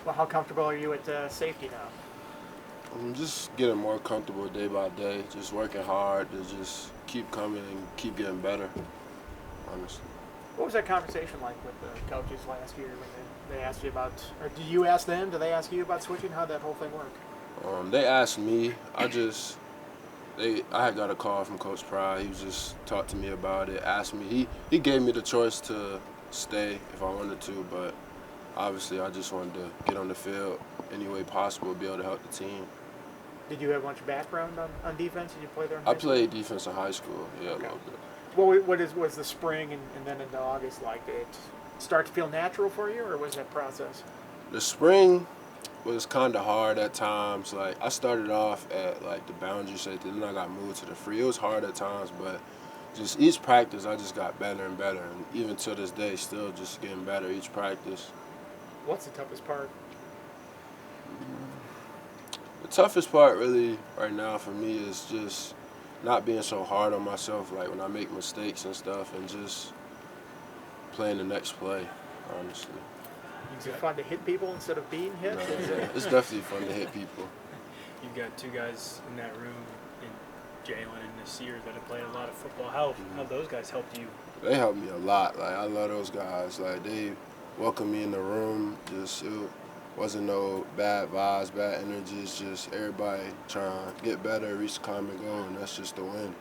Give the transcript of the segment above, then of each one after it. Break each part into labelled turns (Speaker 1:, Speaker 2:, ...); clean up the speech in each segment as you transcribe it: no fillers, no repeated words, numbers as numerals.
Speaker 1: Well, how comfortable are you at safety now?
Speaker 2: I'm just getting more comfortable day by day, just working hard to just keep coming and keep getting better, honestly.
Speaker 1: What was that conversation like with the coaches last year when they asked you about, or did you ask them? Did they ask you about switching? How'd that whole thing work?
Speaker 2: They asked me, I had got a call from Coach Pride. He was just talked to me about it, asked me. He gave me the choice to stay if I wanted to, but obviously I just wanted to get on the field any way possible, be able to help the team.
Speaker 1: Did you have much background on defense? Did you play there in
Speaker 2: I
Speaker 1: high school?
Speaker 2: played defense in high school, yeah, a
Speaker 1: Okay.
Speaker 2: little bit.
Speaker 1: Was the spring and then into August like? Did it start to feel natural for you, or was that process?
Speaker 2: The spring was kind of hard at times. Like I started off at like the boundary safety, then I got moved to the free. It was hard at times, but just each practice I just got better and better, and even to this day, still just getting better each practice.
Speaker 1: What's the toughest part?
Speaker 2: The toughest part really right now for me is just not being so hard on myself. Like when I make mistakes and stuff, and just playing the next play. Honestly,
Speaker 1: Is it fun to hit people instead of being hit?
Speaker 2: no,
Speaker 1: Is
Speaker 2: yeah,
Speaker 1: it?
Speaker 2: it's definitely fun to hit people.
Speaker 3: You've got two guys in that room, in Jaylen and Nasir, that have played a lot of football. How those guys helped you?
Speaker 2: They helped me a lot. Like I love those guys. Like they welcomed me in the room. Just it wasn't no bad vibes, bad energy. It's just everybody trying to get better, reach the common goal, and that's just the win.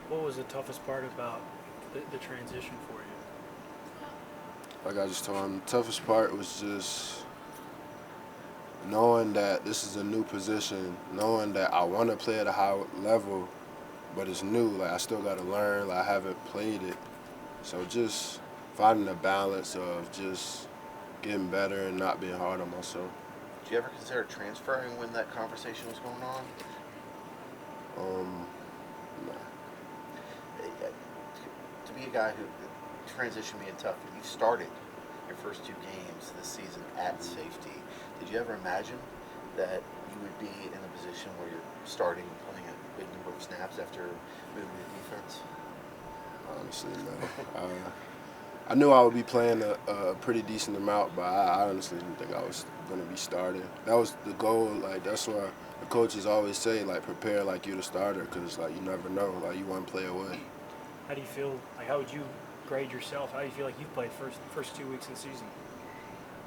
Speaker 3: What was the toughest part about the transition for you?
Speaker 2: Like I just told him, the toughest part was just knowing that this is a new position, knowing that I want to play at a high level, but it's new. Like I still got to learn. Like I haven't played it, so just finding a balance of just getting better and not being hard on myself.
Speaker 4: Did you ever consider transferring when that conversation was going on?
Speaker 2: Um, nah.
Speaker 4: To be a guy who transition being tough, you started your first two games this season at safety. Did you ever imagine that you would be in a position where you're starting and playing a big number of snaps after moving to defense?
Speaker 2: Honestly, no. I knew I would be playing a pretty decent amount, but I honestly didn't think I was going to be starting. That was the goal. Like that's why the coaches always say, like, prepare like you're the starter, because like you never know. Like you one play away.
Speaker 3: How do you feel? Like, how would you grade yourself? How do you feel like you've played first 2 weeks of the season?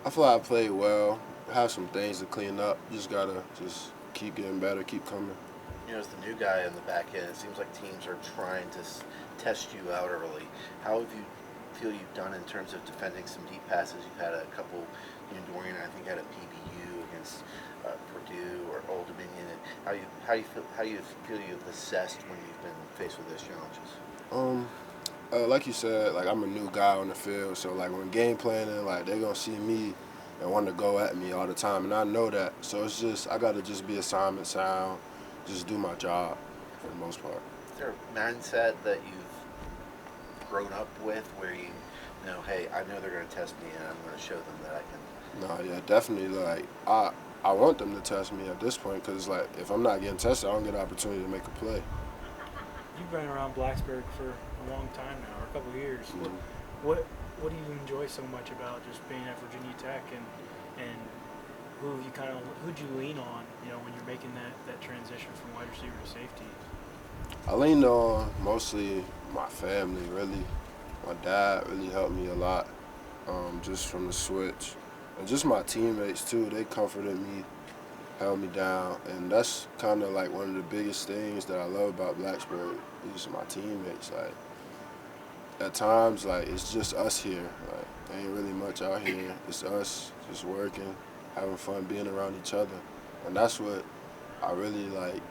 Speaker 2: I feel like I played well. I have some things to clean up. Just gotta just keep getting better, keep coming.
Speaker 4: You know, as the new guy on the back end, it seems like teams are trying to test you out early. How have you feel you've done in terms of defending some deep passes? You've had a couple, Dorian, I think, had a PBU against Purdue or Old Dominion. And how you feel you've assessed when you've been faced with those challenges?
Speaker 2: Um, like you said, like I'm a new guy on the field, so like when game planning, like they're gonna see me and want to go at me all the time, and I know that. So it's just I gotta just be assignment sound, just do my job for the most part.
Speaker 4: Is there a mindset that you've grown up with where you know, hey, I know they're going to test me and I'm going to show them that I can?
Speaker 2: No, yeah, definitely. Like I want them to test me at this point, because like if I'm not getting tested, I don't get an opportunity to make a play.
Speaker 3: You've been around Blacksburg for a long time now, or a couple of years.
Speaker 2: Mhm.
Speaker 3: What do you enjoy so much about just being at Virginia Tech, and who'd you lean on, when you're making that transition from wide receiver to safety?
Speaker 2: I leaned on mostly my family, really. My dad really helped me a lot, just from the switch. And just my teammates, too. They comforted me, held me down. And that's kind of like one of the biggest things that I love about Blacksburg is my teammates. Like, at times, like, it's just us here. Like, there ain't really much out here. It's us just working, having fun, being around each other. And that's what I really like.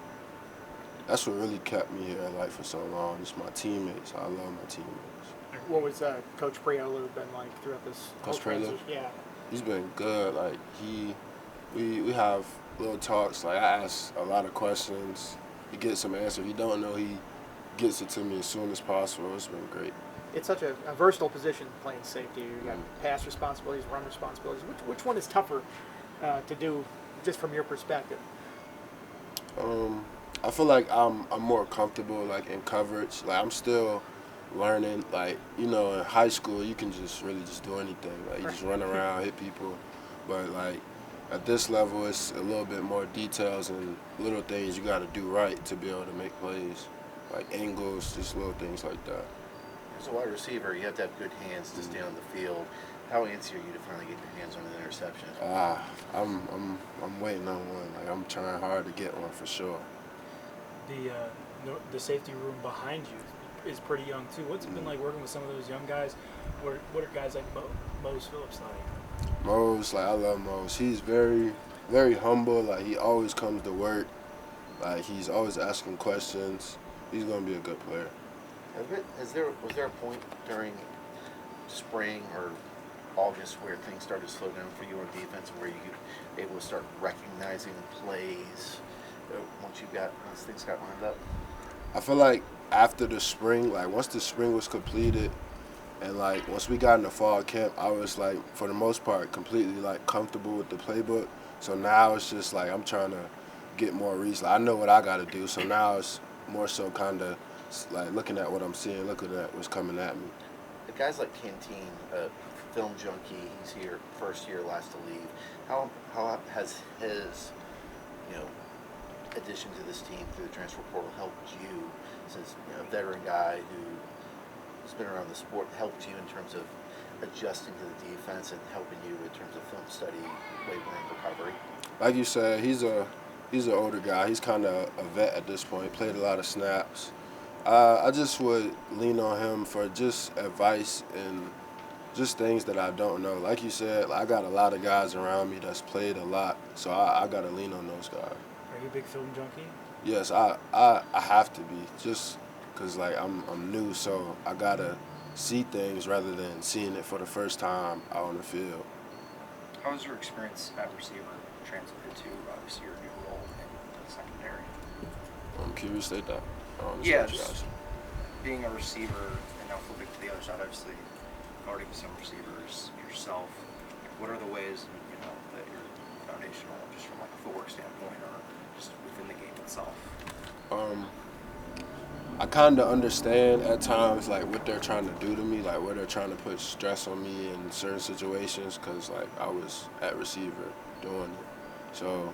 Speaker 2: That's what really kept me here, like, for so long. It's my teammates. I love my teammates.
Speaker 1: What was Coach Priolo been like throughout this whole
Speaker 2: Coach Priolo?
Speaker 1: transition? Yeah.
Speaker 2: He's been good. Like we have little talks. Like I ask a lot of questions. He gets some answer. If he don't know, he gets it to me as soon as possible. It's been great.
Speaker 1: It's such a versatile position playing safety. You got pass responsibilities, run responsibilities. Which one is tougher to do, just from your perspective?
Speaker 2: I feel like I'm more comfortable like in coverage. Like I'm still learning. Like in high school you can just really just do anything. Like you just run around, hit people. But like at this level, it's a little bit more details and little things you got to do right to be able to make plays, like angles, just little things like that.
Speaker 4: As a wide receiver, you have to have good hands to stay on the field. How antsy are you to finally get your hands on an interception?
Speaker 2: I'm waiting on one. Like I'm trying hard to get one for sure.
Speaker 3: The safety room behind you is pretty young too. What's it been like working with some of those young guys? What are guys like Mose Phillips like?
Speaker 2: Mose, like I love Mose. He's very, very humble. Like he always comes to work. Like he's always asking questions. He's gonna be a good player.
Speaker 4: Was there a point during spring or August where things started to slow down for you on defense, where you were able to start recognizing plays once things got lined up?
Speaker 2: I feel like after the spring, like once the spring was completed, and like once we got in the fall camp, I was like for the most part completely like comfortable with the playbook. So now it's just like I'm trying to get more reads. Like, I know what I got to do. So now it's more so kind of like looking at what I'm seeing, looking at what's coming at me.
Speaker 4: The guys like Canteen, film junkie, he's here first year, last to leave. How has his addition to this team through the transfer portal helped you, since a veteran guy who's been around the sport, helped you in terms of adjusting to the defense and helping you in terms of film study, weight room recovery?
Speaker 2: Like you said, he's an older guy. He's kind of a vet at this point. Played a lot of snaps. I just would lean on him for just advice and just things that I don't know. Like you said, I got a lot of guys around me that's played a lot, so I got to lean on those guys.
Speaker 3: Are you a big film junkie?
Speaker 2: Yes, I have to be, just because like I'm new, so I gotta see things rather than seeing it for the first time out on the field.
Speaker 5: How was your experience at receiver translated to obviously your new role in the secondary?
Speaker 2: Can you restate that?
Speaker 5: Yeah, just being a receiver and now flipping to the other side, obviously guarding some receivers yourself. What are the ways that you're foundational, just from like a footwork standpoint or just within the game itself?
Speaker 2: I kind of understand at times like what they're trying to do to me, like where they're trying to put stress on me in certain situations, because like I was at receiver doing it. So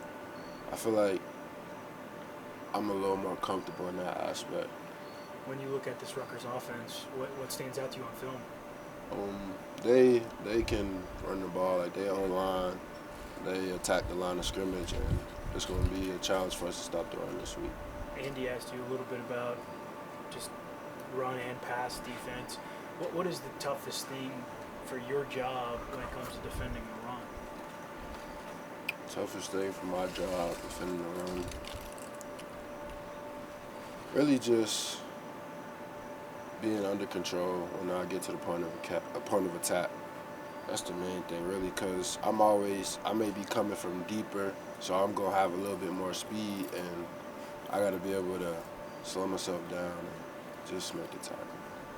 Speaker 2: I feel like I'm a little more comfortable in that aspect.
Speaker 3: When you look at this Rutgers offense, what stands out to you on film?
Speaker 2: They can run the ball, like they online, they attack the line of scrimmage, and it's going to be a challenge for us to stop the run this week.
Speaker 3: Andy asked you a little bit about just run and pass defense. What is the toughest thing for your job when it comes to defending the run?
Speaker 2: Toughest thing for my job, defending the run, really just being under control when I get to the point of attack. That's the main thing, really, because I may be coming from deeper, so I'm going to have a little bit more speed, and I got to be able to slow myself down and just make the tackle.